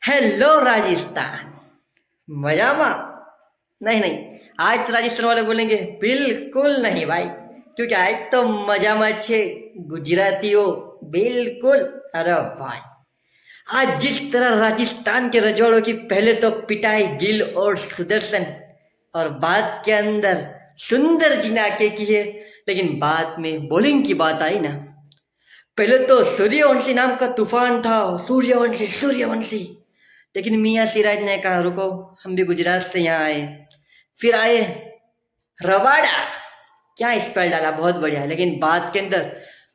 Hello Rajasthan. मजामा? नहीं नहीं, आज तो राजस्थान वाले बोलेंगे बिल्कुल नहीं भाई, क्योंकि आज तो मजामा छे गुजरातीओ बिल्कुल। अरे भाई, आज जिस तरह राजस्थान के रजवाड़ों की पहले तो पिटाई गिल और सुदर्शन और बाद के अंदर सुंदर जी ने आके की है, लेकिन बाद में बॉलिंग की बात आई ना, पहले तो सूर्यवंशी नाम का तूफान था, सूर्यवंशी सूर्यवंशी। लेकिन मियाँ सिराज ने कहा रुको, हम भी गुजरात से यहाँ आए। फिर आए रबाड़ा, क्या स्पेल डाला, बहुत बढ़िया। लेकिन बाद के अंदर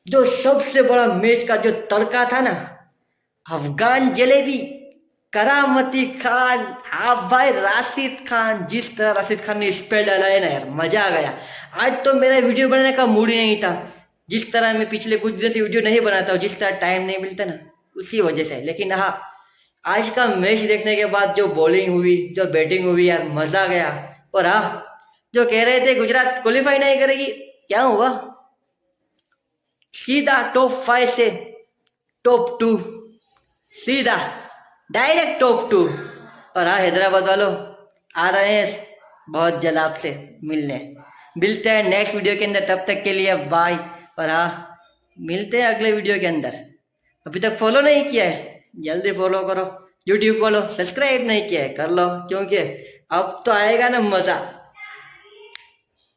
जो सबसे बड़ा मैच का जो तड़का था ना, अफगान जलेबी, करामती खान, आप भाई राशिद खान, जिस तरह राशिद खान ने स्पेल डाला है ना यार, मजा आ गया। आज तो मेरा वीडियो बनाने का मूड ही नहीं था, जिस तरह मैं पिछले कुछ दिनों से वीडियो नहीं बनाता हूँ, जिस तरह टाइम नहीं मिलता ना, उसी वजह से। लेकिन हाँ, आज का मैच देखने के बाद जो बॉलिंग हुई, जो बैटिंग हुई यार, मजा आ गया। और हाँ, जो कह रहे थे गुजरात क्वालिफाई नहीं करेगी, क्या हुआ? सीधा टॉप 5 से टॉप 2, सीधा डायरेक्ट टॉप 2। और हाँ, हैदराबाद वालों आ रहे हैं बहुत जल्द आपसे मिलने। मिलते हैं नेक्स्ट वीडियो के अंदर, तब तक के लिए बाय। और हाँ, मिलते हैं अगले वीडियो के अंदर। अभी तक फॉलो नहीं किया है, जल्दी फॉलो करो। यूट्यूब फॉलो, सब्सक्राइब नहीं किया है कर लो, क्योंकि अब तो आएगा ना मजा।